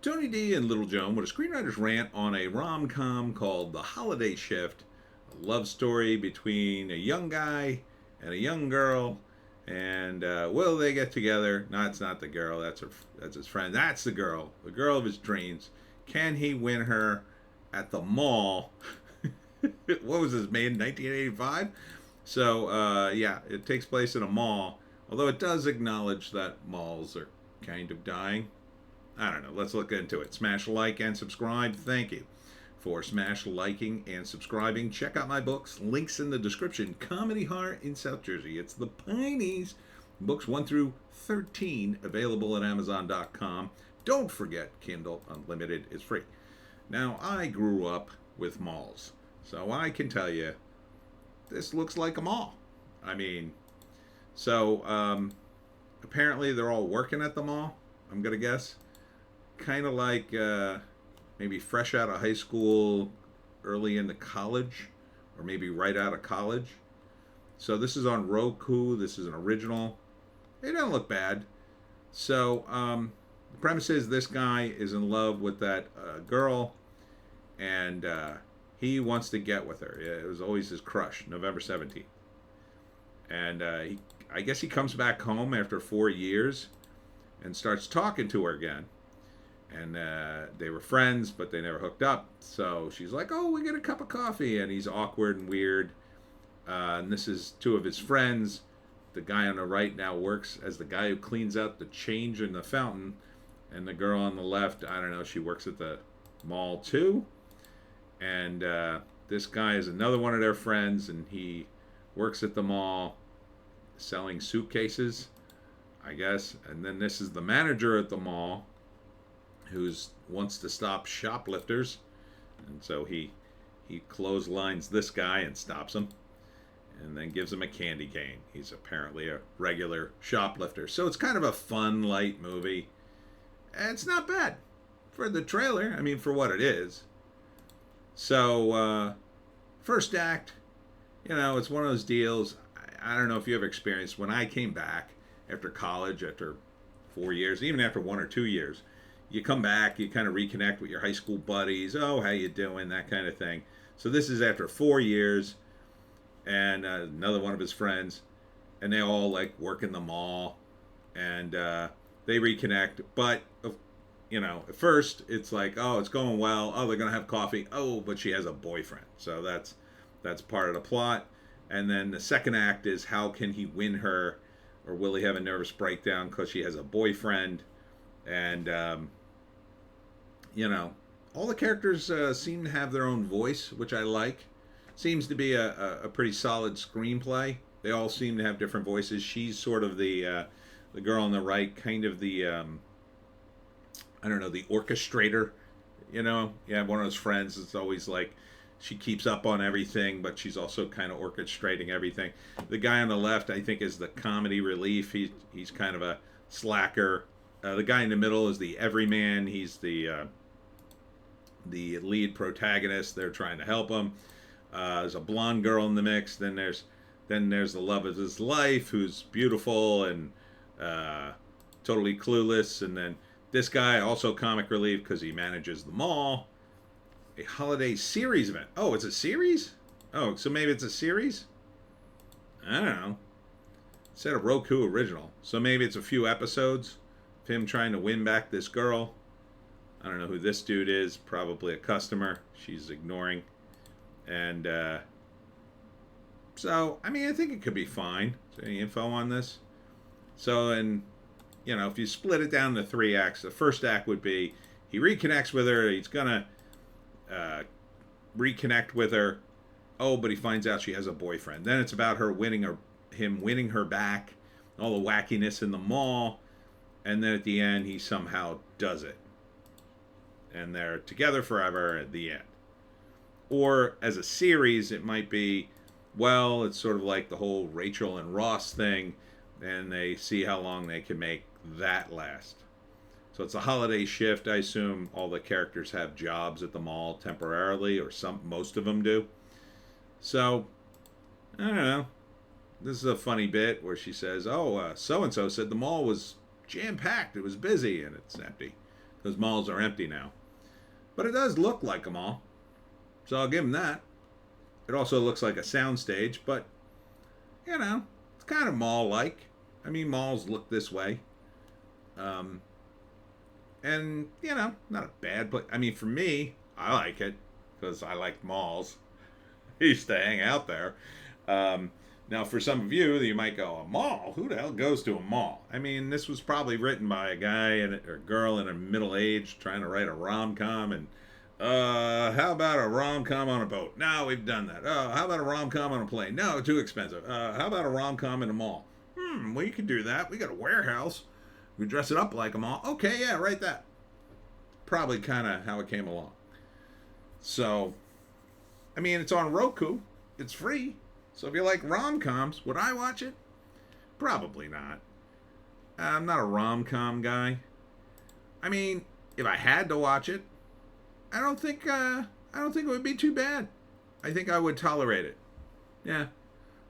Tony D and Little Joan with a screenwriter's rant on a rom-com called The Holiday Shift, a love story between a young guy and a young girl. And will they get together? No, it's not the girl. That's his friend. That's the girl of his dreams. Can he win her at the mall? What was this, made in 1985? So yeah, it takes place in a mall. Although it does acknowledge that malls are kind of dying. I don't know. Let's look into it. Smash like and subscribe. Thank you for smash liking and subscribing. Check out my books. Links in the description. Comedy Heart in South Jersey. It's the Pineys. Books 1 through 13 available at Amazon.com. Don't forget Kindle Unlimited is free. Now, I grew up with malls, so I can tell you this looks like a mall. I mean, so apparently they're all working at the mall, I'm going to guess. Kind of like maybe fresh out of high school, early into college, or maybe right out of college. So this is on Roku. This is an original. It doesn't look bad. So the premise is this guy is in love with that girl, and he wants to get with her. It was always his crush, November 17th. And I guess he comes back home after 4 years and starts talking to her again. And they were friends, but they never hooked up. So she's like, oh, we get a cup of coffee. And he's awkward and weird. And this is two of his friends. The guy on the right now works as the guy who cleans out the change in the fountain. And the girl on the left, I don't know, she works at the mall too. And this guy is another one of their friends. And he works at the mall selling suitcases, I guess. And then this is the manager at the mall, who wants to stop shoplifters, and so he clotheslines this guy and stops him, and then gives him a candy cane. He's apparently a regular shoplifter, so it's kind of a fun, light movie, and it's not bad for the trailer. I mean, for what it is. So first act, it's one of those deals. I don't know if you ever experienced when I came back after college, after 4 years, even after 1 or 2 years. You come back, you kind of reconnect with your high school buddies. Oh, how you doing? That kind of thing. So this is after 4 years, and another one of his friends, and they all like work in the mall, and they reconnect. But at first it's like, oh, it's going well. Oh, they're gonna have coffee. Oh, but she has a boyfriend. So that's part of the plot. And then the second act is how can he win her, or will he have a nervous breakdown because she has a boyfriend? And all the characters seem to have their own voice, which I like. Seems to be a pretty solid screenplay. They all seem to have different voices. She's sort of the girl on the right, kind of the I don't know, the orchestrator. You have one of those friends that's always like, she keeps up on everything, but she's also kind of orchestrating everything. The guy on the left, I think, is the comedy relief. He's kind of a slacker. The guy in the middle is the everyman. He's the lead protagonist. They're trying to help him. There's a blonde girl in the mix. Then there's the love of his life, who's beautiful and totally clueless. And then this guy, also comic relief because he manages the mall. A holiday series event. Oh, it's a series? Oh, so maybe it's a series? I don't know. It said a Roku original. So maybe it's a few episodes of him trying to win back this girl. I don't know who this dude is. Probably a customer. She's ignoring. And so, I mean, I think it could be fine. Is there any info on this? So, and, if you split it down to 3 acts, the first act would be he reconnects with her. He's going to reconnect with her. Oh, but he finds out she has a boyfriend. Then it's about him winning her back, all the wackiness in the mall, and then at the end he somehow does it, and they're together forever at the end. Or as a series, it might be, well, it's sort of like the whole Rachel and Ross thing, and they see how long they can make that last. So it's a holiday shift. I assume all the characters have jobs at the mall temporarily, or most of them do. So, I don't know. This is a funny bit where she says, oh, so-and-so said the mall was jam-packed. It was busy, and it's empty. Those malls are empty now. But it does look like a mall. So I'll give them that. It also looks like a soundstage, but, you know, it's kind of mall-like. I mean, malls look this way. And, you know, not a bad place. I mean, for me, I like it because I like malls. I used to hang out there. Now, for some of you, you might go, a mall? Who the hell goes to a mall? I mean, this was probably written by a guy or girl in a middle age trying to write a rom-com. And, how about a rom-com on a boat? No, we've done that. How about a rom-com on a plane? No, too expensive. How about a rom-com in a mall? We could do that. We got a warehouse. We dress it up like a mall. Okay, yeah, write that. Probably kind of how it came along. So, I mean, it's on Roku. It's free. So if you like rom-coms, would I watch it? Probably not. I'm not a rom-com guy. I mean, if I had to watch it, I don't think it would be too bad. I think I would tolerate it. Yeah.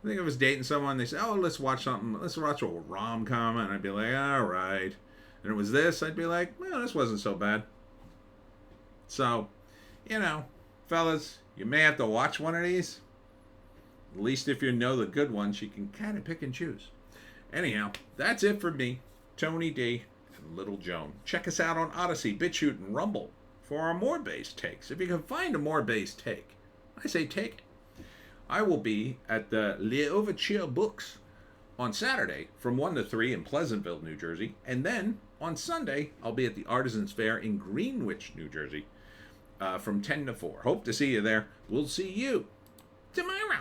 I think if I was dating someone, they say, "Oh, let's watch something. Let's watch a rom-com," and I'd be like, "All right." And it was this, I'd be like, "Well, this wasn't so bad." So, you know, fellas, you may have to watch one of these. At least if you know the good ones, you can kind of pick and choose. Anyhow, that's it for me, Tony D, and Little Joan. Check us out on Odysee, Bitchute, and Rumble for our more based takes. If you can find a more based take, I say take it. I will be at the L'Ouverture Books on Saturday from 1 to 3 in Pleasantville, New Jersey. And then on Sunday, I'll be at the Artisans Fair in Greenwich, New Jersey from 10 to 4. Hope to see you there. We'll see you tomorrow.